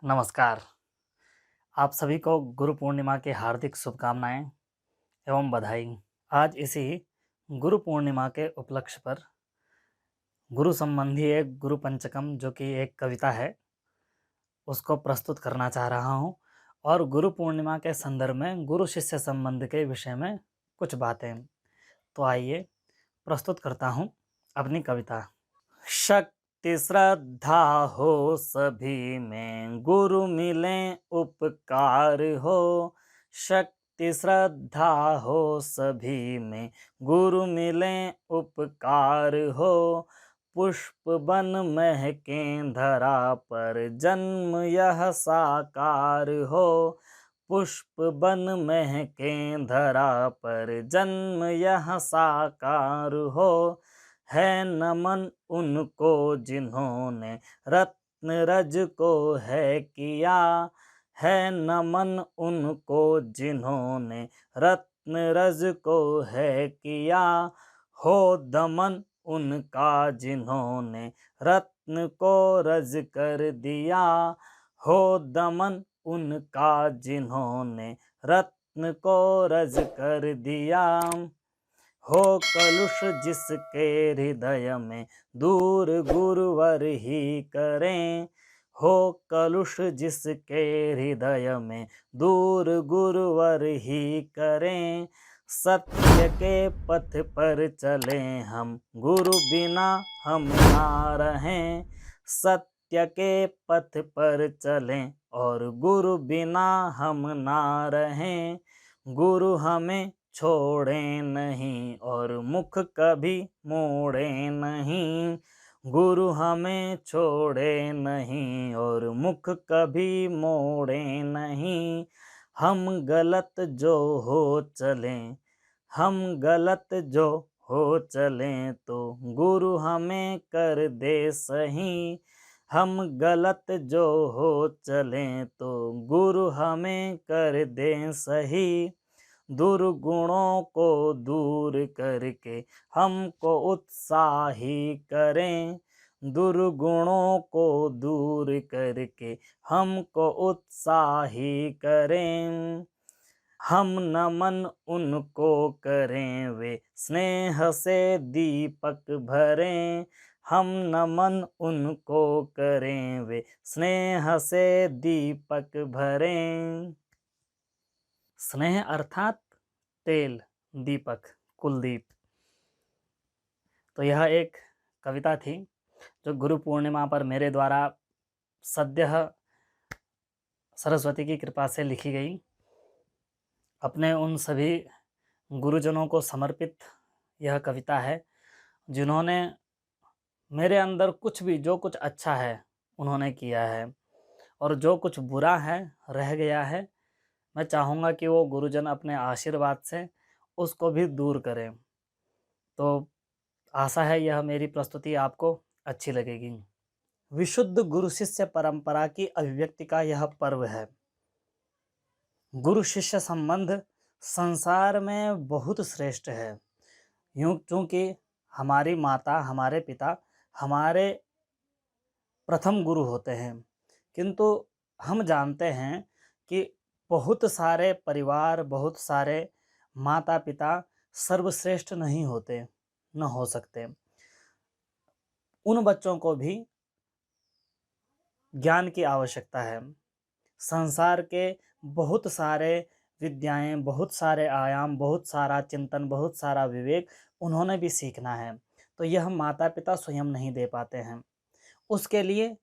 नमस्कार। आप सभी को गुरु पूर्णिमा की हार्दिक शुभकामनाएं एवं बधाई। आज इसी गुरु पूर्णिमा के उपलक्ष्य पर गुरु संबंधी एक गुरु पंचकम जो कि एक कविता है उसको प्रस्तुत करना चाह रहा हूं और गुरु पूर्णिमा के संदर्भ में गुरु शिष्य संबंध के विषय में कुछ बातें। तो आइए प्रस्तुत करता हूं अपनी कविता। शक्ति श्रद्धा हो सभी में, गुरु मिलें उपकार हो। शक्ति श्रद्धा हो सभी में, गुरु मिलें उपकार हो। पुष्प बन महकें धरा पर, जन्म यह साकार हो। पुष्प बन महकें धरा पर, जन्म यह साकार हो। है नमन उनको जिन्होंने रत्न रज को है किया। है नमन उनको जिन्होंने रत्न रज को है किया। हो दमन उनका जिन्होंने रत्न को रज कर दिया। हो दमन उनका जिन्होंने रत्न को रज कर दिया। हो कलुष जिसके हृदय में, दूर गुरुवर ही करें। हो कलुष जिसके हृदय में, दूर गुरुवर ही करें। सत्य के पथ पर चलें हम, गुरु बिना हम ना रहें। सत्य के पथ पर चलें और गुरु बिना हम ना रहें। गुरु हमें छोड़े नहीं और मुख कभी मोड़े नहीं। गुरु हमें छोड़े नहीं और मुख कभी मोड़े नहीं। हम गलत जो हो चलें, हम गलत जो हो चलें तो गुरु हमें कर दे सही। हम गलत जो हो चलें तो गुरु हमें कर दे सही। दुर्गुणों को दूर करके हमको उत्साही करें। दुर्गुणों को दूर करके हमको उत्साही करें। हम नमन उनको करें वे स्नेह से दीपक भरें। हम नमन उनको करें वे स्नेह से दीपक भरें। स्नेह अर्थात तेल, दीपक, कुलदीप। तो यह एक कविता थी जो गुरु पूर्णिमा पर मेरे द्वारा सद्यः सरस्वती की कृपा से लिखी गई। अपने उन सभी गुरुजनों को समर्पित यह कविता है जिन्होंने मेरे अंदर कुछ भी, जो कुछ अच्छा है उन्होंने किया है और जो कुछ बुरा है रह गया है, मैं चाहूँगा कि वो गुरुजन अपने आशीर्वाद से उसको भी दूर करें। तो आशा है यह मेरी प्रस्तुति आपको अच्छी लगेगी। विशुद्ध गुरु शिष्य परंपरा की अभिव्यक्ति का यह पर्व है। गुरु शिष्य संबंध संसार में बहुत श्रेष्ठ है। यूँ चूँकि हमारी माता, हमारे पिता हमारे प्रथम गुरु होते हैं, किंतु हम जानते हैं कि बहुत सारे परिवार, बहुत सारे माता पिता सर्वश्रेष्ठ नहीं होते, न हो सकते। उन बच्चों को भी ज्ञान की आवश्यकता है। संसार के बहुत सारे विद्याएं, बहुत सारे आयाम, बहुत सारा चिंतन, बहुत सारा विवेक उन्होंने भी सीखना है। तो यह माता पिता स्वयं नहीं दे पाते हैं। उसके लिए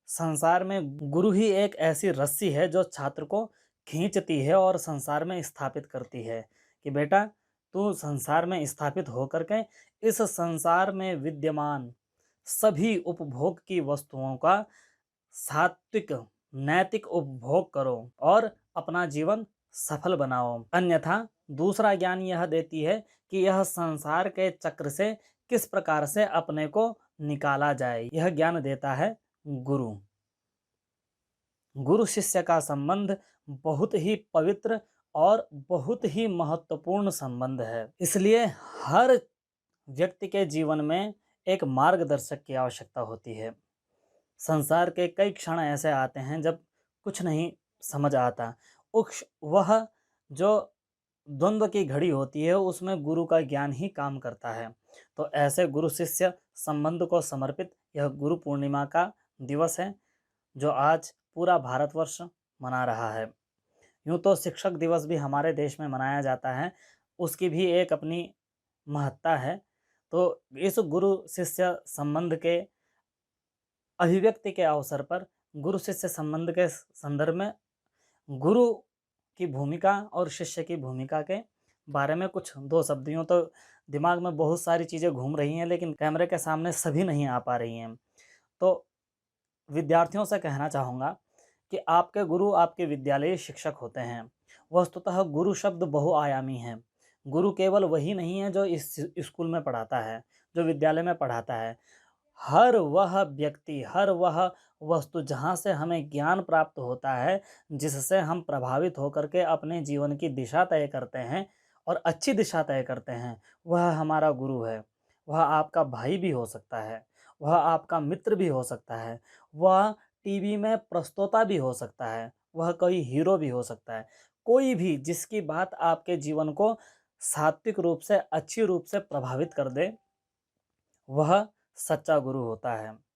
संसार में गुरु ही एक ऐसी रस्सी है जो छात्र को खींचती है और संसार में स्थापित करती है कि बेटा तू संसार में स्थापित होकर के इस संसार में विद्यमान सभी उपभोग की वस्तुओं का सात्विक नैतिक उपभोग करो और अपना जीवन सफल बनाओ। अन्यथा दूसरा ज्ञान यह देती है कि यह संसार के चक्र से किस प्रकार से अपने को निकाला जाए। यह ज्ञान देता है गुरु। गुरु शिष्य का संबंध बहुत ही पवित्र और बहुत ही महत्वपूर्ण संबंध है। इसलिए हर व्यक्ति के जीवन में एक मार्गदर्शक की आवश्यकता होती है। संसार के कई क्षण ऐसे आते हैं जब कुछ नहीं समझ आता। उक्ष वह जो द्वंद्व की घड़ी होती है उसमें गुरु का ज्ञान ही काम करता है। तो ऐसे गुरु शिष्य संबंध को समर्पित यह गुरु पूर्णिमा का दिवस है जो आज पूरा भारतवर्ष मना रहा है। यूँ तो शिक्षक दिवस भी हमारे देश में मनाया जाता है, उसकी भी एक अपनी महत्ता है। तो इस गुरु शिष्य संबंध के अभिव्यक्ति के अवसर पर गुरु शिष्य संबंध के संदर्भ में गुरु की भूमिका और शिष्य की भूमिका के बारे में कुछ दो शब्द। यूँ तो दिमाग में बहुत सारी चीज़ें घूम रही हैं लेकिन कैमरे के सामने सभी नहीं आ पा रही हैं। तो विद्यार्थियों से कहना चाहूँगा कि आपके गुरु आपके विद्यालयी शिक्षक होते हैं। वस्तुतः गुरु शब्द बहुआयामी है। गुरु केवल वही नहीं है जो इस स्कूल में पढ़ाता है, जो विद्यालय में पढ़ाता है। हर वह व्यक्ति, हर वह वस्तु जहाँ से हमें ज्ञान प्राप्त होता है, जिससे हम प्रभावित होकर के अपने जीवन की दिशा तय करते हैं और अच्छी दिशा तय करते हैं, वह हमारा गुरु है। वह आपका भाई भी हो सकता है, वह आपका मित्र भी हो सकता है, वह टीवी में प्रस्तोता भी हो सकता है, वह कोई हीरो भी हो सकता है। कोई भी जिसकी बात आपके जीवन को सात्विक रूप से, अच्छी रूप से प्रभावित कर दे, वह सच्चा गुरु होता है।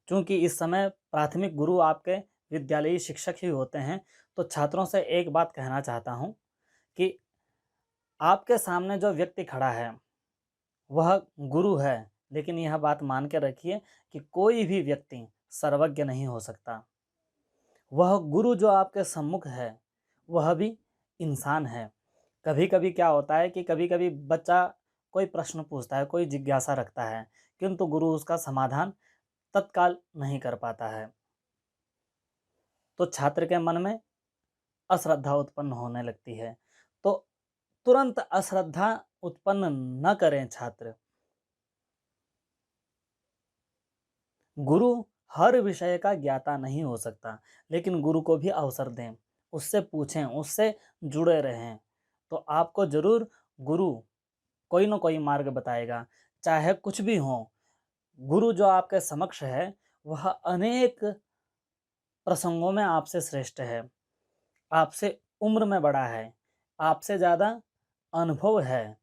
चूँकि इस समय प्राथमिक गुरु आपके विद्यालयी शिक्षक ही होते हैं, तो छात्रों से एक बात कहना चाहता हूँ कि आपके सामने जो व्यक्ति खड़ा है, वह गुरु है, लेकिन यह बात मान के रखिए कि कोई भी व्यक्ति सर्वज्ञ नहीं हो सकता। वह गुरु जो आपके सम्मुख है, वह भी इंसान है। कभी-कभी क्या होता है कि कभी-कभी बच्चा कोई प्रश्न पूछता है, कोई जिज्ञासा रखता है, किंतु गुरु उसका समाधान तत्काल नहीं कर पाता है। तो छात्र के मन में अश्रद्धा उत्पन्न होने लगती है। तो तुरंत अश्रद्धा उत्पन्न न करें छात्र। गुरु हर विषय का ज्ञाता नहीं हो सकता, लेकिन गुरु को भी अवसर दें, उससे पूछें, उससे जुड़े रहें। तो आपको ज़रूर गुरु कोई न कोई मार्ग बताएगा, चाहे कुछ भी हो। गुरु जो आपके समक्ष है, वह अनेक प्रसंगों में आपसे श्रेष्ठ है, आपसे उम्र में बड़ा है, आपसे ज़्यादा अनुभव है,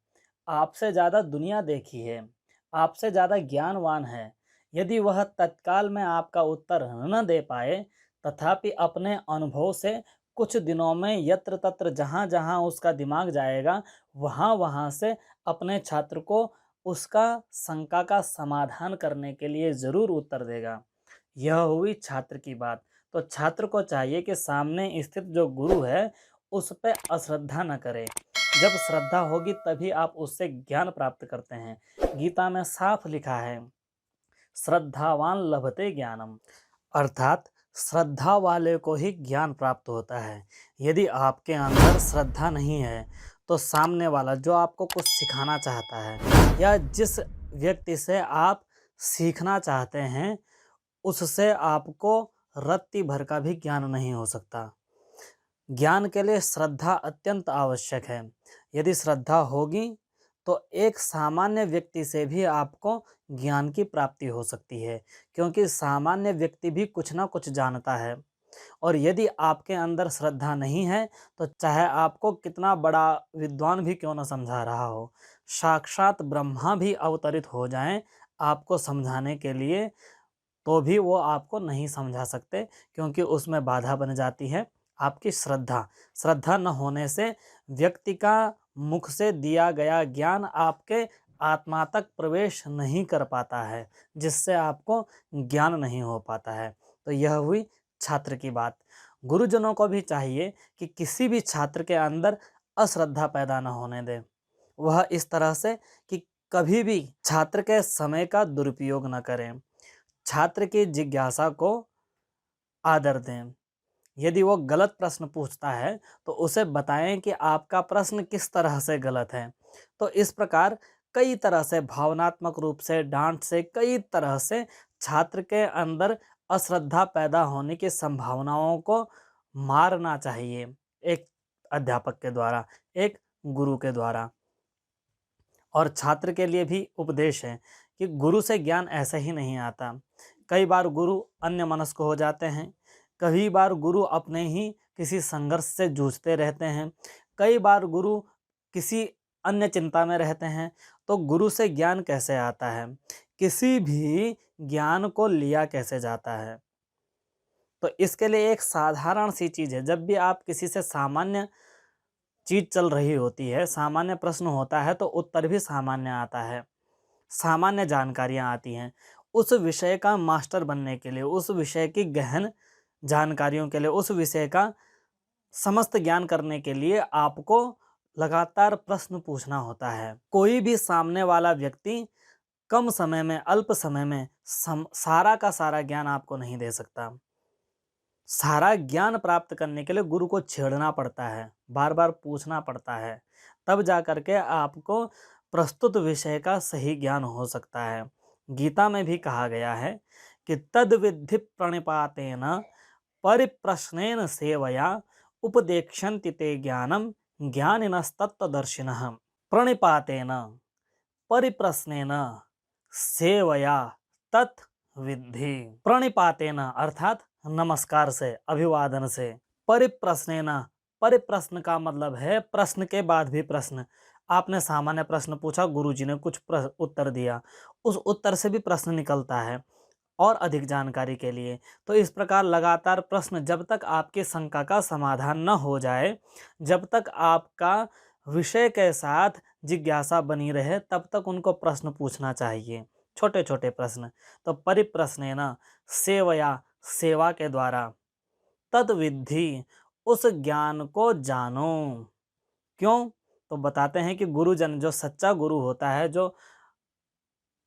आपसे ज़्यादा दुनिया देखी है, आपसे ज़्यादा ज्ञानवान है। यदि वह तत्काल में आपका उत्तर न दे पाए, तथापि अपने अनुभव से कुछ दिनों में यत्र-तत्र जहाँ-जहाँ उसका दिमाग जाएगा, वहाँ-वहाँ से अपने छात्र को उसका शंका का समाधान करने के लिए ज़रूर उत्तर देगा। यह हुई छात्र की बात। तो छात्र को चाहिए कि सामने स्थित जो गुरु है, उस पे अश्रद्धा न करे। जब श्रद्धा होगी तभी आप उससे ज्ञान प्राप्त करते हैं। गीता में साफ लिखा है, श्रद्धावान लभते ज्ञानम, अर्थात श्रद्धा वाले को ही ज्ञान प्राप्त होता है। यदि आपके अंदर श्रद्धा नहीं है, तो सामने वाला जो आपको कुछ सिखाना चाहता है या जिस व्यक्ति से आप सीखना चाहते हैं, उससे आपको रत्ती भर का भी ज्ञान नहीं हो सकता। ज्ञान के लिए श्रद्धा अत्यंत आवश्यक है। यदि श्रद्धा होगी तो एक सामान्य व्यक्ति से भी आपको ज्ञान की प्राप्ति हो सकती है, क्योंकि सामान्य व्यक्ति भी कुछ ना कुछ जानता है। और यदि आपके अंदर श्रद्धा नहीं है, तो चाहे आपको कितना बड़ा विद्वान भी क्यों न समझा रहा हो, साक्षात ब्रह्मा भी अवतरित हो जाएं आपको समझाने के लिए, तो भी वो आपको नहीं समझा सकते, क्योंकि उसमें बाधा बन जाती है आपकी श्रद्धा। श्रद्धा न होने से व्यक्ति का मुख से दिया गया ज्ञान आपके आत्मा तक प्रवेश नहीं कर पाता है, जिससे आपको ज्ञान नहीं हो पाता है। तो यह हुई छात्र की बात। गुरुजनों को भी चाहिए कि किसी भी छात्र के अंदर अश्रद्धा पैदा न होने दें। वह इस तरह से कि कभी भी छात्र के समय का दुरुपयोग न करें। छात्र की जिज्ञासा को आदर दें। यदि वो गलत प्रश्न पूछता है, तो उसे बताएं कि आपका प्रश्न किस तरह से गलत है। तो इस प्रकार कई तरह से भावनात्मक रूप से, डांट से, कई तरह से छात्र के अंदर अश्रद्धा पैदा होने की संभावनाओं को मारना चाहिए, एक अध्यापक के द्वारा, एक गुरु के द्वारा। और छात्र के लिए भी उपदेश है कि गुरु से ज्ञान ऐसे ही नहीं आता। कई बार गुरु अन्यमनस्क हो जाते हैं, कई बार गुरु अपने ही किसी संघर्ष से जूझते रहते हैं, कई बार गुरु किसी अन्य चिंता में रहते हैं। तो गुरु से ज्ञान कैसे आता है, किसी भी ज्ञान को लिया कैसे जाता है? तो इसके लिए एक साधारण सी चीज़ है, जब भी आप किसी से सामान्य चीज़ चल रही होती है, सामान्य प्रश्न होता है, तो उत्तर भी सामान्य आता है, सामान्य जानकारियाँ आती हैं। उस विषय का मास्टर बनने के लिए, उस विषय की गहन जानकारियों के लिए, उस विषय का समस्त ज्ञान करने के लिए आपको लगातार प्रश्न पूछना होता है। कोई भी सामने वाला व्यक्ति कम समय में, अल्प समय में सारा का सारा ज्ञान आपको नहीं दे सकता। सारा ज्ञान प्राप्त करने के लिए गुरु को छेड़ना पड़ता है, बार बार पूछना पड़ता है, तब जा करके आपको प्रस्तुत विषय का सही ज्ञान हो सकता है। गीता में भी कहा गया है कि तद विद्धि प्रणिपातेन परिप्रश्नेन सेवया उपदेक्षन्ति ते ज्ञानम ज्ञानिनस्तत्त्वदर्शिनः। प्रणिपातेन परिप्रश्नेन सेवया तत् विद्धि। प्रणिपातेन अर्थात नमस्कार से, अभिवादन से। परिप्रश्नेन, परिप्रश्न का मतलब है प्रश्न के बाद भी प्रश्न। आपने सामान्य प्रश्न पूछा, गुरुजी ने कुछ उत्तर दिया, उस उत्तर से भी प्रश्न निकलता है और अधिक जानकारी के लिए। तो इस प्रकार लगातार प्रश्न, जब तक आपकी शंका का समाधान न हो जाए, जब तक आपका विषय के साथ जिज्ञासा बनी रहे, तब तक उनको प्रश्न पूछना चाहिए, छोटे छोटे प्रश्न। तो परिप्रश्नेन सेवया, सेवा के द्वारा, तद विद्धि, उस ज्ञान को जानो। क्यों? तो बताते हैं कि गुरुजन, जो सच्चा गुरु होता है, जो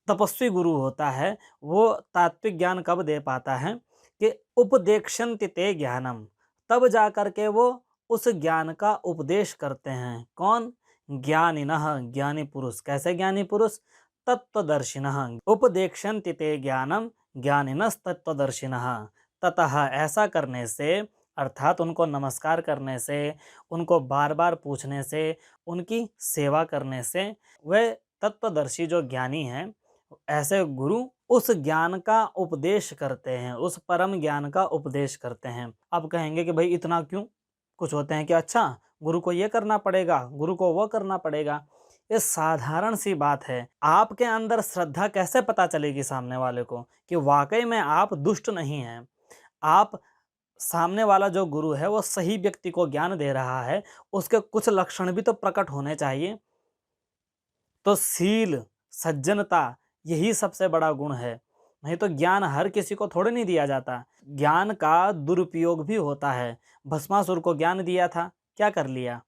तपस्वी गुरु होता है, वो तात्विक ज्ञान कब दे पाता है कि उपदेक्षन्ति ते ज्ञानम, तब जा करके वो उस ज्ञान का उपदेश करते हैं। कौन? ज्ञानिनः, ज्ञानी पुरुष। कैसे ज्ञानी पुरुष? तत्त्वदर्शिनः। उपदेक्षन्ति ते ज्ञानम ज्ञानिनस्तत्त्वदर्शिनः। ततः, ऐसा करने से, अर्थात उनको नमस्कार करने से, उनको बार बार पूछने से, उनकी सेवा करने से, वे तत्वदर्शी जो ज्ञानी हैं, ऐसे गुरु उस ज्ञान का उपदेश करते हैं, उस परम ज्ञान का उपदेश करते हैं। अब कहेंगे कि भाई इतना क्यों? कुछ होते हैं कि अच्छा गुरु को ये करना पड़ेगा, गुरु को वो करना पड़ेगा। ये साधारण सी बात है। आपके अंदर श्रद्धा कैसे पता चलेगी सामने वाले को कि वाकई में आप दुष्ट नहीं हैं, आप, सामने वाला जो गुरु है वो सही व्यक्ति को ज्ञान दे रहा है, उसके कुछ लक्षण भी तो प्रकट होने चाहिए। तो शील, सज्जनता, यही सबसे बड़ा गुण है। नहीं तो ज्ञान हर किसी को थोड़े नहीं दिया जाता। ज्ञान का दुरुपयोग भी होता है। भस्मासुर को ज्ञान दिया था, क्या कर लिया?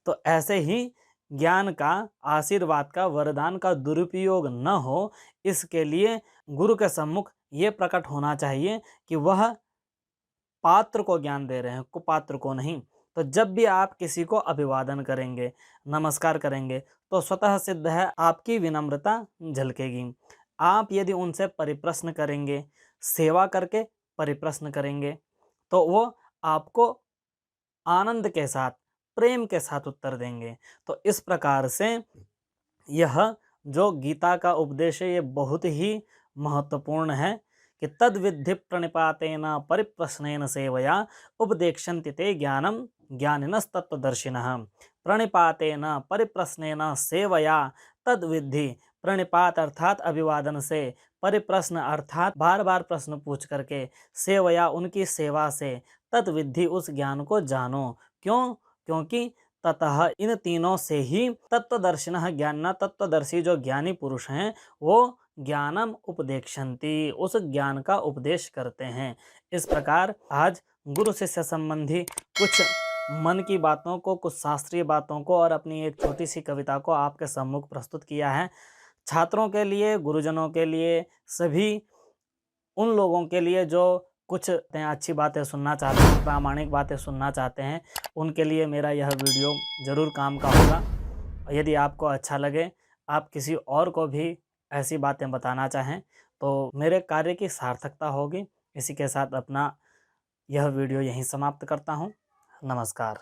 तो ऐसे ही ज्ञान का, आशीर्वाद का, वरदान का दुरुपयोग न हो, इसके लिए गुरु के सम्मुख ये प्रकट होना चाहिए कि वह पात्र को ज्ञान दे रहे हैं, कुपात्र को नहीं। तो जब भी आप किसी को अभिवादन करेंगे, नमस्कार करेंगे, तो स्वतः सिद्ध है आपकी विनम्रता झलकेगी। आप यदि उनसे परिप्रश्न करेंगे, सेवा करके परिप्रश्न करेंगे, तो वो आपको आनंद के साथ, प्रेम के साथ उत्तर देंगे। तो इस प्रकार से यह जो गीता का उपदेश है, ये बहुत ही महत्वपूर्ण है कि तद विद्धि प्रणिपातेन परिप्रश्नेन सेवया उपदेक्षन्ति ते ज्ञानम ज्ञानिनस्तत्त्वदर्शिनः। प्रणिपातेन परिप्रश्नेन सेवया तद विद्धि, प्रणिपात अर्थात अभिवादन से, परिप्रश्न अर्थात बार बार प्रश्न पूछ करके, सेवया उनकी सेवा से, तद विद्धि उस ज्ञान को जानो। क्यों? क्योंकि ततः इन तीनों से ही तत्वदर्शिनः ज्ञानिनः, तत्वदर्शी जो ज्ञानी पुरुष हैं, वो ज्ञानम उपदेक्षन्ति, उस ज्ञान का उपदेश करते हैं। इस प्रकार आज गुरु शिष्य संबंधी कुछ मन की बातों को, कुछ शास्त्रीय बातों को और अपनी एक छोटी सी कविता को आपके सम्मुख प्रस्तुत किया है। छात्रों के लिए, गुरुजनों के लिए, सभी उन लोगों के लिए जो कुछ अच्छी बातें सुनना चाहते हैं, प्रामाणिक बातें सुनना चाहते हैं, उनके लिए मेरा यह वीडियो ज़रूर काम का होगा। यदि आपको अच्छा लगे, आप किसी और को भी ऐसी बातें बताना चाहें, तो मेरे कार्य की सार्थकता होगी। इसी के साथ अपना यह वीडियो यहीं समाप्त करता हूँ। नमस्कार।